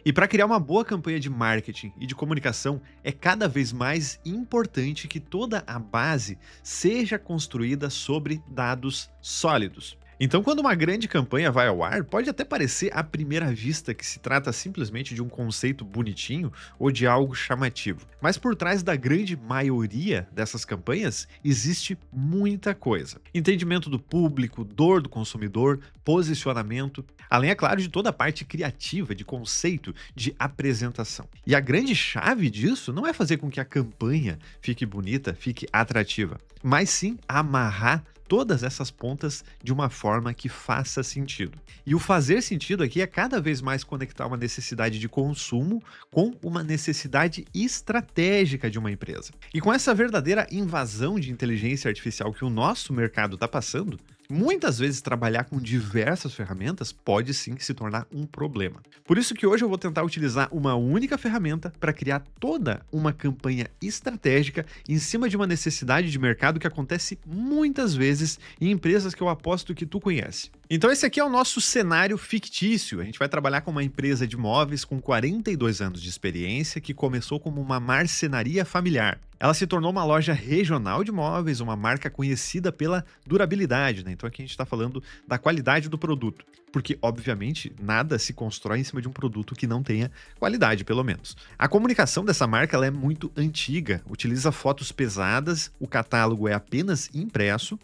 E para criar uma boa campanha de marketing e de comunicação, é cada vez mais importante que toda a base seja construída sobre dados sólidos. Então, quando uma grande campanha vai ao ar, pode até parecer à primeira vista que se trata simplesmente de um conceito bonitinho ou de algo chamativo. Mas por trás da grande maioria dessas campanhas existe muita coisa. Entendimento do público, dor do consumidor, posicionamento, além, é claro, de toda a parte criativa, de conceito, de apresentação. E a grande chave disso não é fazer com que a campanha fique bonita, fique atrativa, mas sim amarrar todas essas pontas de uma forma que faça sentido. E o fazer sentido aqui é cada vez mais conectar uma necessidade de consumo com uma necessidade estratégica de uma empresa. E com essa verdadeira invasão de inteligência artificial que o nosso mercado está passando, muitas vezes trabalhar com diversas ferramentas pode sim se tornar um problema. Por isso que hoje eu vou tentar utilizar uma única ferramenta para criar toda uma campanha estratégica em cima de uma necessidade de mercado que acontece muitas vezes em empresas que eu aposto que tu conhece. Então esse aqui é o nosso cenário fictício. A gente vai trabalhar com uma empresa de móveis com 42 anos de experiência que começou como uma marcenaria familiar. Ela se tornou uma loja regional de móveis, uma marca conhecida pela durabilidade, né? Então aqui a gente está falando da qualidade do produto, porque obviamente nada se constrói em cima de um produto que não tenha qualidade, pelo menos. A comunicação dessa marca ela é muito antiga, utiliza fotos pesadas, o catálogo é apenas impresso,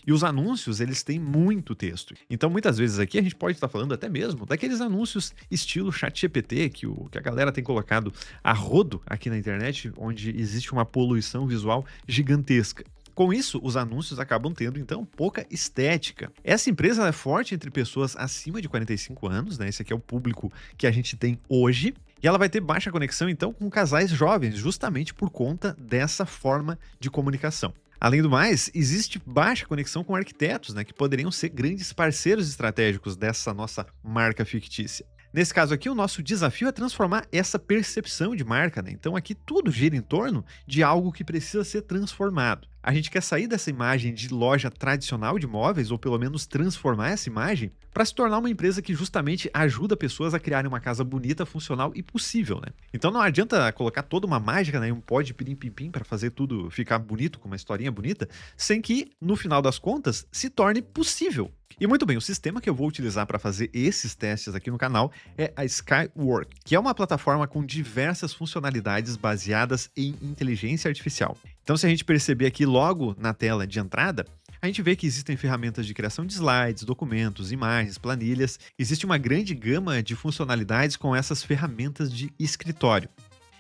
e os anúncios, eles têm muito texto. Então, muitas vezes aqui a gente pode estar falando até mesmo daqueles anúncios estilo ChatGPT que a galera tem colocado a rodo aqui na internet, onde existe uma poluição visual gigantesca. Com isso, os anúncios acabam tendo, então, pouca estética. Essa empresa é forte entre pessoas acima de 45 anos, né? Esse aqui é o público que a gente tem hoje. E ela vai ter baixa conexão, então, com casais jovens, justamente por conta dessa forma de comunicação. Além do mais, existe baixa conexão com arquitetos, né, que poderiam ser grandes parceiros estratégicos dessa nossa marca fictícia. Nesse caso aqui, o nosso desafio é transformar essa percepção de marca, né? Então aqui tudo gira em torno de algo que precisa ser transformado. A gente quer sair dessa imagem de loja tradicional de móveis, ou pelo menos transformar essa imagem, para se tornar uma empresa que justamente ajuda pessoas a criarem uma casa bonita, funcional e possível, né? Então não adianta colocar toda uma mágica, né, um pó de pirim-pim-pim para fazer tudo ficar bonito, com uma historinha bonita, sem que, no final das contas, se torne possível. E muito bem, o sistema que eu vou utilizar para fazer esses testes aqui no canal é a Skywork, que é uma plataforma com diversas funcionalidades baseadas em inteligência artificial. Então, se a gente perceber aqui logo na tela de entrada, a gente vê que existem ferramentas de criação de slides, documentos, imagens, planilhas. Existe uma grande gama de funcionalidades com essas ferramentas de escritório.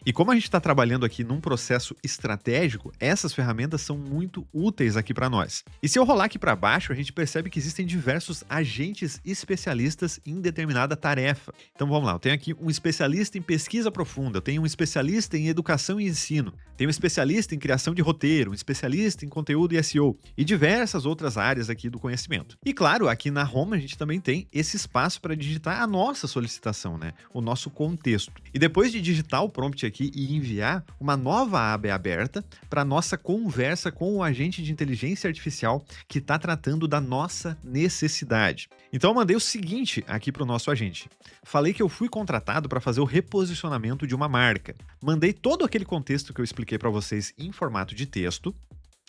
E como a gente está trabalhando aqui num processo estratégico, essas ferramentas são muito úteis aqui para nós. E se eu rolar aqui para baixo, a gente percebe que existem diversos agentes especialistas em determinada tarefa. Então vamos lá, eu tenho aqui um especialista em pesquisa profunda, eu tenho um especialista em educação e ensino, tenho um especialista em criação de roteiro, um especialista em conteúdo e SEO e diversas outras áreas aqui do conhecimento. E claro, aqui na Home a gente também tem esse espaço para digitar a nossa solicitação, né? O nosso contexto. E depois de digitar o prompt aqui e enviar, uma nova aba é aberta para nossa conversa com o agente de inteligência artificial que está tratando da nossa necessidade. Então eu mandei o seguinte aqui para o nosso agente. Falei que eu fui contratado para fazer o reposicionamento de uma marca. Mandei todo aquele contexto que eu expliquei para vocês em formato de texto.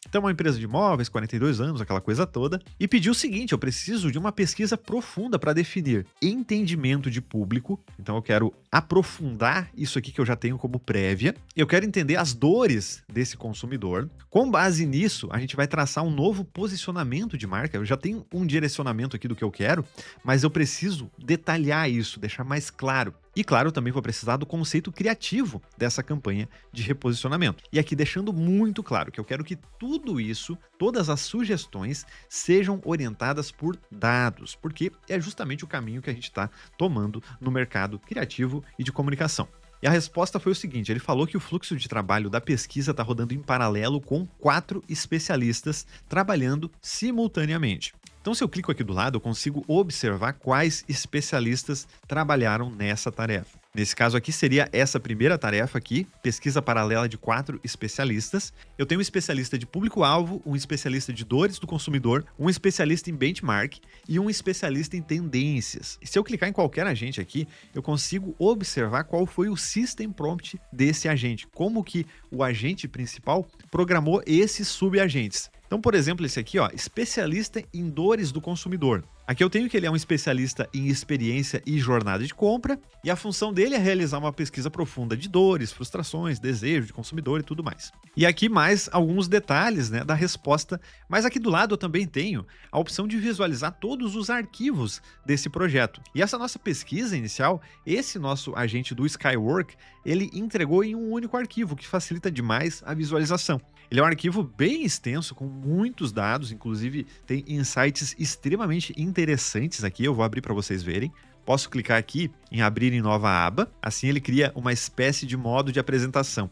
Então, uma empresa de imóveis, 42 anos, aquela coisa toda, e pediu o seguinte: eu preciso de uma pesquisa profunda para definir entendimento de público. Então, eu quero aprofundar isso aqui que eu já tenho como prévia. Eu quero entender as dores desse consumidor. Com base nisso, a gente vai traçar um novo posicionamento de marca. Eu já tenho um direcionamento aqui do que eu quero, mas eu preciso detalhar isso, deixar mais claro. E claro, eu também vou precisar do conceito criativo dessa campanha de reposicionamento. E aqui deixando muito claro que eu quero que tudo isso, todas as sugestões, sejam orientadas por dados, porque é justamente o caminho que a gente está tomando no mercado criativo e de comunicação. E a resposta foi o seguinte: ele falou que o fluxo de trabalho da pesquisa está rodando em paralelo com 4 especialistas trabalhando simultaneamente. Então, se eu clico aqui do lado, eu consigo observar quais especialistas trabalharam nessa tarefa. Nesse caso aqui seria essa primeira tarefa aqui, pesquisa paralela de 4 especialistas. Eu tenho um especialista de público-alvo, um especialista de dores do consumidor, um especialista em benchmark e um especialista em tendências. E se eu clicar em qualquer agente aqui, eu consigo observar qual foi o system prompt desse agente, como que o agente principal programou esses subagentes. Então, por exemplo, esse aqui, ó, especialista em dores do consumidor. Aqui eu tenho que ele é um especialista em experiência e jornada de compra, e a função dele é realizar uma pesquisa profunda de dores, frustrações, desejo de consumidor e tudo mais. E aqui mais alguns detalhes, né, da resposta, mas aqui do lado eu também tenho a opção de visualizar todos os arquivos desse projeto. E essa nossa pesquisa inicial, esse nosso agente do Skywork, ele entregou em um único arquivo, que facilita demais a visualização. Ele é um arquivo bem extenso, com muitos dados, inclusive tem insights extremamente interessantes aqui, eu vou abrir para vocês verem. Posso clicar aqui em abrir em nova aba, assim ele cria uma espécie de modo de apresentação.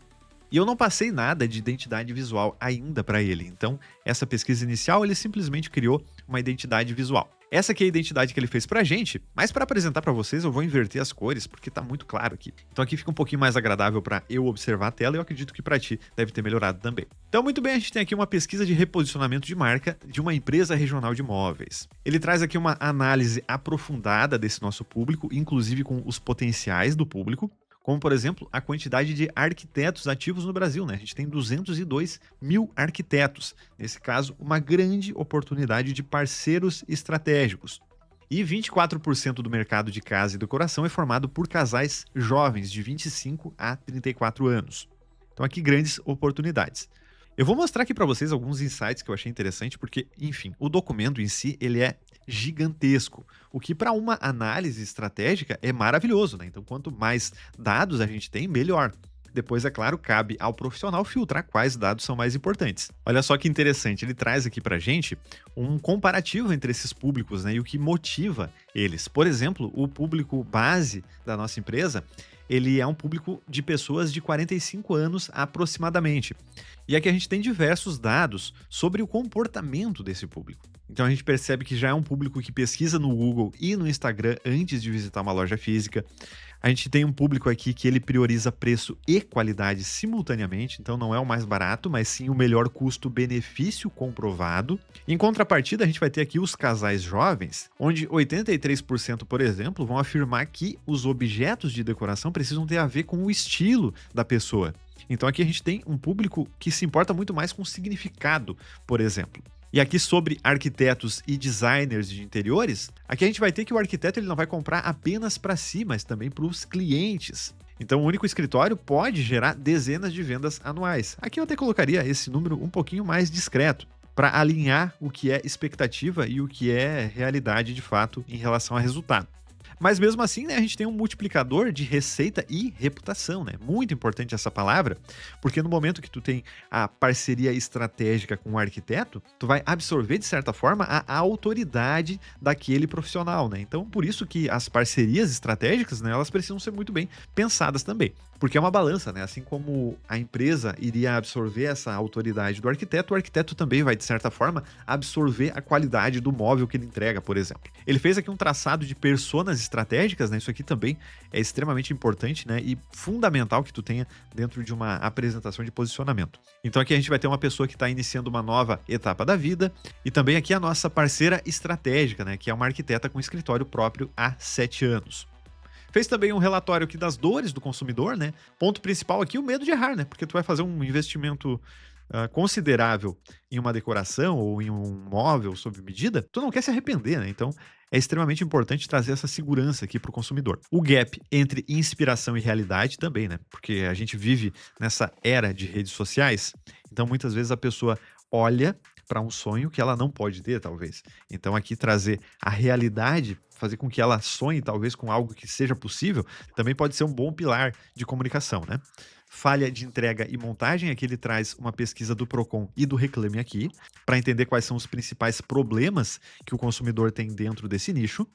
E eu não passei nada de identidade visual ainda para ele, então essa pesquisa inicial ele simplesmente criou uma identidade visual. Essa aqui é a identidade que ele fez pra gente, mas para apresentar para vocês eu vou inverter as cores, porque tá muito claro aqui. Então aqui fica um pouquinho mais agradável para eu observar a tela e eu acredito que para ti deve ter melhorado também. Então muito bem, a gente tem aqui uma pesquisa de reposicionamento de marca de uma empresa regional de móveis. Ele traz aqui uma análise aprofundada desse nosso público, inclusive com os potenciais do público, como, por exemplo, a quantidade de arquitetos ativos no Brasil, né? A gente tem 202 mil arquitetos. Nesse caso, uma grande oportunidade de parceiros estratégicos. E 24% do mercado de casa e decoração é formado por casais jovens, de 25 a 34 anos. Então, aqui, grandes oportunidades. Eu vou mostrar aqui para vocês alguns insights que eu achei interessante, porque, enfim, o documento em si, ele é gigantesco, o que para uma análise estratégica é maravilhoso, né? Então, quanto mais dados a gente tem, melhor. Depois, é claro, cabe ao profissional filtrar quais dados são mais importantes. Olha só que interessante, ele traz aqui pra gente um comparativo entre esses públicos, né, e o que motiva eles. Por exemplo, o público base da nossa empresa, ele é um público de pessoas de 45 anos aproximadamente. E aqui a gente tem diversos dados sobre o comportamento desse público. Então a gente percebe que já é um público que pesquisa no Google e no Instagram antes de visitar uma loja física. A gente tem um público aqui que ele prioriza preço e qualidade simultaneamente, então não é o mais barato, mas sim o melhor custo-benefício comprovado. Em contrapartida, a gente vai ter aqui os casais jovens, onde 83%, por exemplo, vão afirmar que os objetos de decoração precisam ter a ver com o estilo da pessoa. Então aqui a gente tem um público que se importa muito mais com o significado, por exemplo. E aqui sobre arquitetos e designers de interiores, aqui a gente vai ter que o arquiteto ele não vai comprar apenas para si, mas também para os clientes. Então o único escritório pode gerar dezenas de vendas anuais. Aqui eu até colocaria esse número um pouquinho mais discreto, para alinhar o que é expectativa e o que é realidade de fato em relação a resultado. Mas mesmo assim, né, a gente tem um multiplicador de receita e reputação, né? Muito importante essa palavra, porque no momento que tu tem a parceria estratégica com o arquiteto, tu vai absorver, de certa forma, a autoridade daquele profissional, né? Então, por isso que as parcerias estratégicas, né, elas precisam ser muito bem pensadas também. Porque é uma balança, né? Assim como a empresa iria absorver essa autoridade do arquiteto, o arquiteto também vai, de certa forma, absorver a qualidade do móvel que ele entrega, por exemplo. Ele fez aqui um traçado de personas estratégicas, né? Isso aqui também é extremamente importante, né? E fundamental que tu tenha dentro de uma apresentação de posicionamento. Então aqui a gente vai ter uma pessoa que está iniciando uma nova etapa da vida e também aqui a nossa parceira estratégica, né? Que é uma arquiteta com escritório próprio há 7 anos. Fez também um relatório aqui das dores do consumidor, né? Ponto principal aqui, o medo de errar, né? Porque tu vai fazer um investimento considerável em uma decoração ou em um móvel sob medida, tu não quer se arrepender, né? Então, é extremamente importante trazer essa segurança aqui para o consumidor. O gap entre inspiração e realidade também, né? Porque a gente vive nessa era de redes sociais, então muitas vezes a pessoa olha para um sonho que ela não pode ter, talvez. Então aqui trazer a realidade, fazer com que ela sonhe talvez com algo que seja possível, também pode ser um bom pilar de comunicação, né? Falha de entrega e montagem, aqui ele traz uma pesquisa do Procon e do Reclame Aqui, para entender quais são os principais problemas que o consumidor tem dentro desse nicho.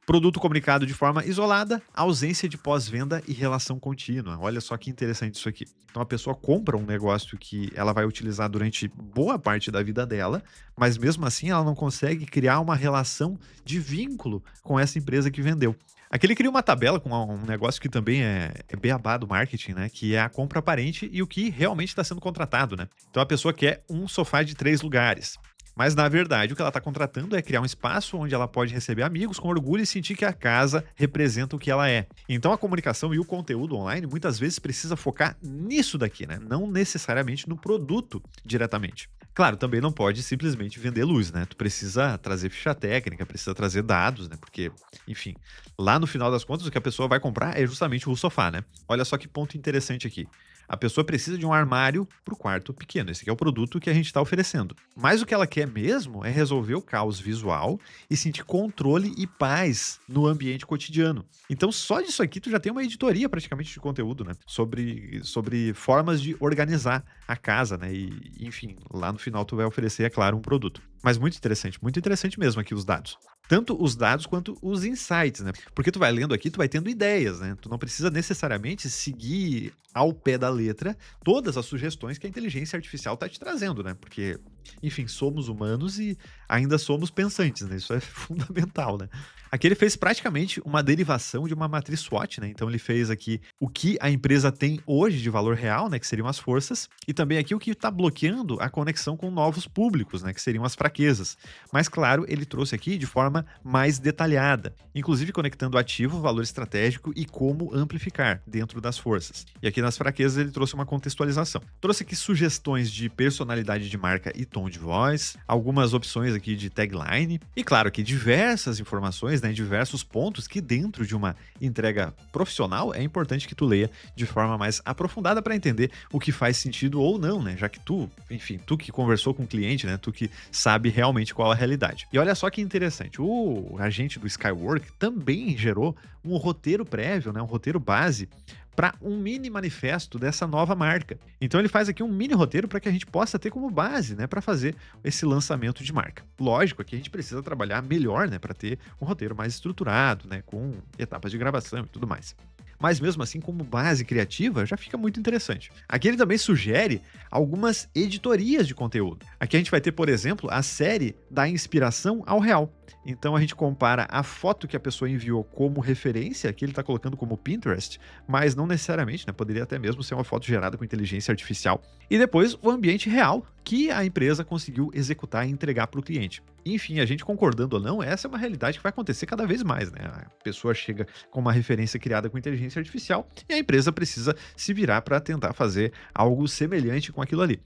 Produto comunicado de forma isolada, ausência de pós-venda e relação contínua. Olha só que interessante isso aqui. Então a pessoa compra um negócio que ela vai utilizar durante boa parte da vida dela, mas mesmo assim ela não consegue criar uma relação de vínculo com essa empresa que vendeu. Aqui ele cria uma tabela com um negócio que também é beabá do marketing, né? Que é a compra aparente e o que realmente está sendo contratado, né? Então a pessoa quer um sofá de 3 lugares. Mas, na verdade, o que ela está contratando é criar um espaço onde ela pode receber amigos com orgulho e sentir que a casa representa o que ela é. Então, a comunicação e o conteúdo online muitas vezes precisa focar nisso daqui, né? Não necessariamente no produto diretamente. Claro, também não pode simplesmente vender luz, né? Tu precisa trazer ficha técnica, precisa trazer dados, né? Porque, enfim, lá no final das contas, o que a pessoa vai comprar é justamente o sofá, né? Olha só que ponto interessante aqui. A pessoa precisa de um armário para o quarto pequeno. Esse aqui é o produto que a gente está oferecendo. Mas o que ela quer mesmo é resolver o caos visual e sentir controle e paz no ambiente cotidiano. Então, só disso aqui, tu já tem uma editoria praticamente de conteúdo, né? Sobre formas de organizar a casa, né? E, enfim, lá no final tu vai oferecer, é claro, um produto. Mas muito interessante mesmo aqui os dados. Tanto os dados quanto os insights, né? Porque tu vai lendo aqui, tu vai tendo ideias, né? Tu não precisa necessariamente seguir ao pé da letra todas as sugestões que a inteligência artificial está te trazendo, né? Porque, enfim, somos humanos e ainda somos pensantes, né? Isso é fundamental, né? Aqui ele fez praticamente uma derivação de uma matriz SWOT, né? Então ele fez aqui o que a empresa tem hoje de valor real, né? Que seriam as forças, e também aqui o que está bloqueando a conexão com novos públicos, né? Que seriam as fraquezas. Mas, claro, ele trouxe aqui de forma mais detalhada, inclusive conectando ativo, valor estratégico e como amplificar dentro das forças. E aqui nas fraquezas ele trouxe uma contextualização. Trouxe aqui sugestões de personalidade de marca e tom de voz, algumas opções aqui de tagline, e claro, aqui diversas informações, né, diversos pontos que dentro de uma entrega profissional é importante que tu leia de forma mais aprofundada para entender o que faz sentido ou não, né, já que tu, enfim, tu que conversou com o cliente, né, tu que sabe realmente qual a realidade. E olha só que interessante, o agente do Skywork também gerou um roteiro prévio, né, um roteiro base para um mini manifesto dessa nova marca. Então ele faz aqui um mini roteiro para que a gente possa ter como base, né, para fazer esse lançamento de marca. Lógico que a gente precisa trabalhar melhor, né, para ter um roteiro mais estruturado, né, com etapas de gravação e tudo mais. Mas mesmo assim, como base criativa, já fica muito interessante. Aqui ele também sugere algumas editorias de conteúdo. Aqui a gente vai ter, por exemplo, a série da inspiração ao real. Então a gente compara a foto que a pessoa enviou como referência, que ele está colocando como Pinterest, mas não necessariamente, né? Poderia até mesmo ser uma foto gerada com inteligência artificial. E depois o ambiente real que a empresa conseguiu executar e entregar para o cliente. Enfim, a gente concordando ou não, essa é uma realidade que vai acontecer cada vez mais, né? A pessoa chega com uma referência criada com inteligência artificial e a empresa precisa se virar para tentar fazer algo semelhante com aquilo ali.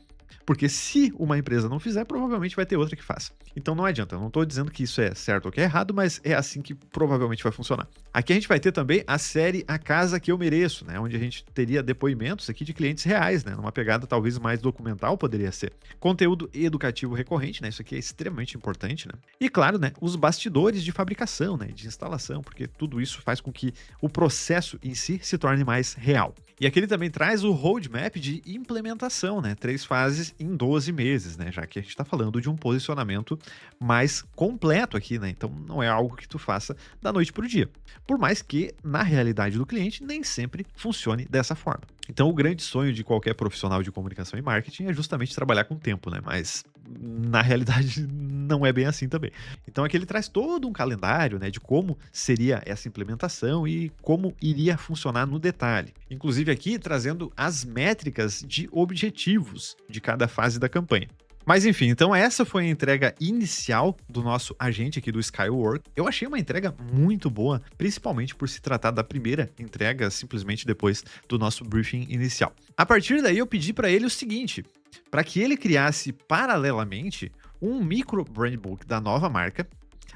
Porque se uma empresa não fizer, provavelmente vai ter outra que faça. Então não adianta, eu não estou dizendo que isso é certo ou que é errado, mas é assim que provavelmente vai funcionar. Aqui a gente vai ter também a série A Casa que Eu Mereço, né? Onde a gente teria depoimentos aqui de clientes reais, né? Numa pegada talvez mais documental poderia ser. Conteúdo educativo recorrente, né? Isso aqui é extremamente importante, né? E claro, né? Os bastidores de fabricação, né? De instalação, porque tudo isso faz com que o processo em si se torne mais real. E aqui ele também traz o roadmap de implementação, né? 3 fases em 12 meses, né? Já que a gente está falando de um posicionamento mais completo aqui, né? Então não é algo que tu faça da noite para o dia. Por mais que, na realidade do cliente, nem sempre funcione dessa forma. Então o grande sonho de qualquer profissional de comunicação e marketing é justamente trabalhar com tempo, né? Mas na realidade não é bem assim também. Então aqui ele traz todo um calendário, né, de como seria essa implementação e como iria funcionar no detalhe. Inclusive aqui trazendo as métricas de objetivos de cada fase da campanha. Mas enfim, então essa foi a entrega inicial do nosso agente aqui do Skywork. Eu achei uma entrega muito boa, principalmente por se tratar da primeira entrega simplesmente depois do nosso briefing inicial. A partir daí eu pedi para ele o seguinte, para que ele criasse paralelamente um micro brand book da nova marca.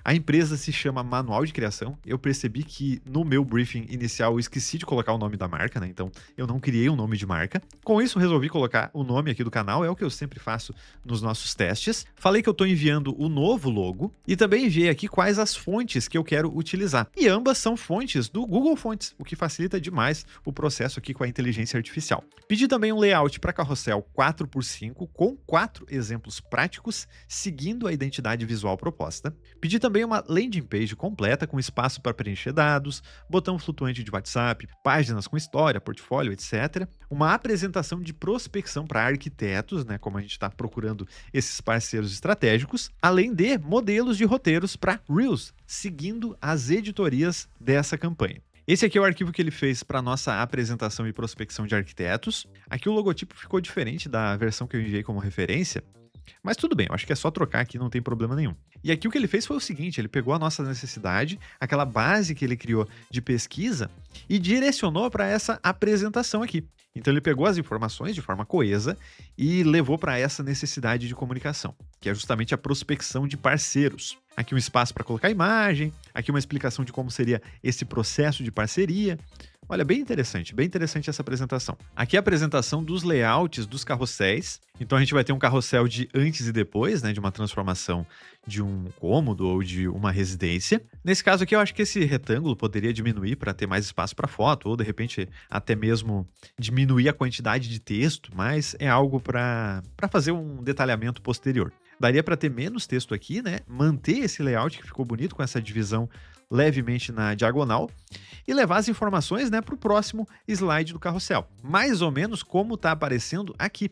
A empresa se chama Manual de Criação. Eu percebi que no meu briefing inicial eu esqueci de colocar o nome da marca, né? Então eu não criei um nome de marca. Com isso, resolvi colocar o nome aqui do canal, é o que eu sempre faço nos nossos testes. Falei que eu estou enviando o novo logo e também enviei aqui quais as fontes que eu quero utilizar. E ambas são fontes do Google Fontes, o que facilita demais o processo aqui com a inteligência artificial. Pedi também um layout para carrossel 4x5 com 4 exemplos práticos, seguindo a identidade visual proposta. Pedi também também uma landing page completa com espaço para preencher dados, botão flutuante de WhatsApp, páginas com história, portfólio, etc. Uma apresentação de prospecção para arquitetos, né, como a gente está procurando esses parceiros estratégicos, além de modelos de roteiros para Reels, seguindo as editorias dessa campanha. Esse aqui é o arquivo que ele fez para nossa apresentação e prospecção de arquitetos. Aqui o logotipo ficou diferente da versão que eu enviei como referência, mas tudo bem, eu acho que é só trocar aqui, não tem problema nenhum. E aqui o que ele fez foi o seguinte, ele pegou a nossa necessidade, aquela base que ele criou de pesquisa, e direcionou para essa apresentação aqui. Então ele pegou as informações de forma coesa e levou para essa necessidade de comunicação, que é justamente a prospecção de parceiros. Aqui um espaço para colocar imagem, aqui uma explicação de como seria esse processo de parceria. Olha, bem interessante essa apresentação. Aqui é a apresentação dos layouts dos carrosséis. Então a gente vai ter um carrossel de antes e depois, né, de uma transformação de um cômodo ou de uma residência. Nesse caso aqui eu acho que esse retângulo poderia diminuir para ter mais espaço para foto, ou de repente até mesmo diminuir a quantidade de texto, mas é algo para fazer um detalhamento posterior. Daria para ter menos texto aqui, né? Manter esse layout que ficou bonito com essa divisão levemente na diagonal e levar as informações, né, para o próximo slide do carrossel. Mais ou menos como está aparecendo aqui.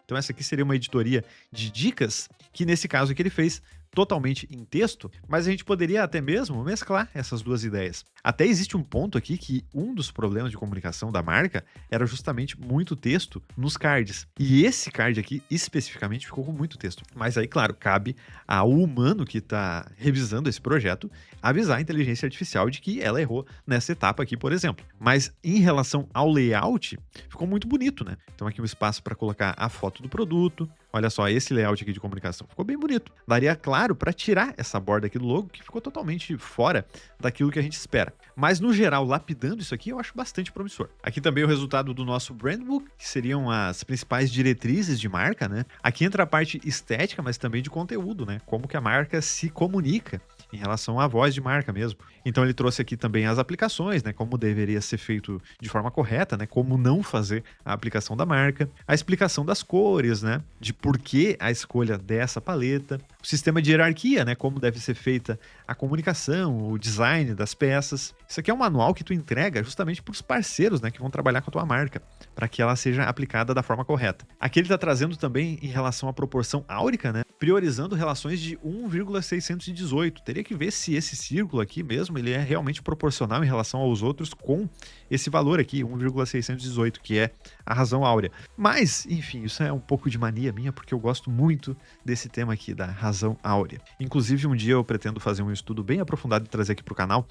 Então essa aqui seria uma editoria de dicas, que nesse caso aqui ele fez totalmente em texto, mas a gente poderia até mesmo mesclar essas duas ideias. Até existe um ponto aqui que um dos problemas de comunicação da marca era justamente muito texto nos cards. E esse card aqui, especificamente, ficou com muito texto. Mas aí, claro, cabe ao humano que está revisando esse projeto avisar a inteligência artificial de que ela errou nessa etapa aqui, por exemplo. Mas em relação ao layout, ficou muito bonito, né? Então aqui um espaço para colocar a foto do produto. Olha só, esse layout aqui de comunicação ficou bem bonito. Daria, claro, para tirar essa borda aqui do logo, que ficou totalmente fora daquilo que a gente espera. Mas, no geral, lapidando isso aqui, eu acho bastante promissor. Aqui também o resultado do nosso brand book, que seriam as principais diretrizes de marca, né? Aqui entra a parte estética, mas também de conteúdo, né? Como que a marca se comunica em relação à voz de marca mesmo. Então ele trouxe aqui também as aplicações, né, como deveria ser feito de forma correta, né, como não fazer a aplicação da marca, a explicação das cores, né, de por que a escolha dessa paleta, o sistema de hierarquia, né, como deve ser feita a comunicação, o design das peças. Isso aqui é um manual que tu entrega justamente para os parceiros, né, que vão trabalhar com a tua marca, para que ela seja aplicada da forma correta. Aqui ele está trazendo também em relação à proporção áurica, né, priorizando relações de 1,618. Teria que ver se esse círculo aqui mesmo, ele é realmente proporcional em relação aos outros com esse valor aqui, 1,618, que é a razão áurea. Mas, enfim, isso é um pouco de mania minha, porque eu gosto muito desse tema aqui, da razão áurea. Inclusive, um dia eu pretendo fazer um estudo bem aprofundado e trazer aqui para o canal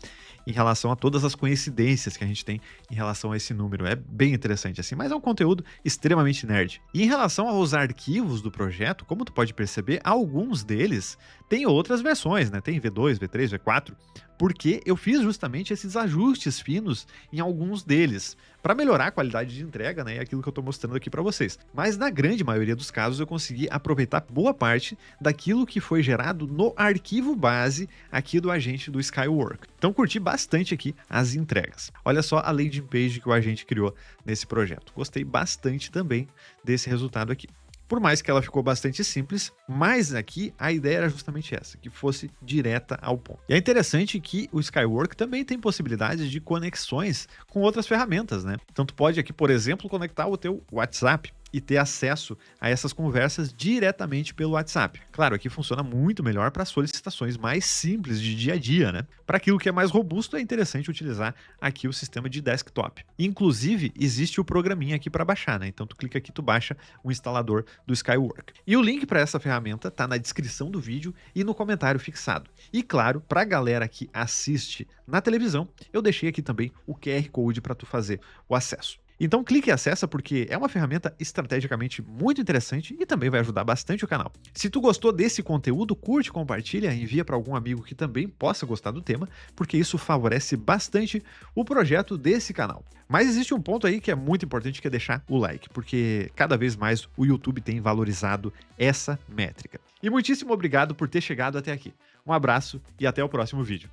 em relação a todas as coincidências que a gente tem em relação a esse número. É bem interessante assim, mas é um conteúdo extremamente nerd. E em relação aos arquivos do projeto, como tu pode perceber, alguns deles têm outras versões, né? Tem V2, V3, V4, porque eu fiz justamente esses ajustes finos em alguns deles, para melhorar a qualidade de entrega, né, e aquilo que eu estou mostrando aqui para vocês. Mas na grande maioria dos casos eu consegui aproveitar boa parte daquilo que foi gerado no arquivo base aqui do agente do Skywork. Então curti bastante aqui as entregas. Olha só a landing page que o agente criou nesse projeto. Gostei bastante também desse resultado aqui. Por mais que ela ficou bastante simples, mas aqui a ideia era justamente essa, que fosse direta ao ponto. E é interessante que o Skywork também tem possibilidades de conexões com outras ferramentas, né? Então tu pode aqui, por exemplo, conectar o teu WhatsApp e ter acesso a essas conversas diretamente pelo WhatsApp. Claro, aqui funciona muito melhor para solicitações mais simples de dia a dia, né? Para aquilo que é mais robusto, é interessante utilizar aqui o sistema de desktop. Inclusive, existe o programinha aqui para baixar, né? Então tu clica aqui, tu baixa o instalador do Skywork. E o link para essa ferramenta tá na descrição do vídeo e no comentário fixado. E claro, para a galera que assiste na televisão, eu deixei aqui também o QR Code para tu fazer o acesso. Então clique e acessa porque é uma ferramenta estrategicamente muito interessante e também vai ajudar bastante o canal. Se tu gostou desse conteúdo, curte, compartilha, envia para algum amigo que também possa gostar do tema, porque isso favorece bastante o projeto desse canal. Mas existe um ponto aí que é muito importante, que é deixar o like, porque cada vez mais o YouTube tem valorizado essa métrica. E muitíssimo obrigado por ter chegado até aqui. Um abraço e até o próximo vídeo.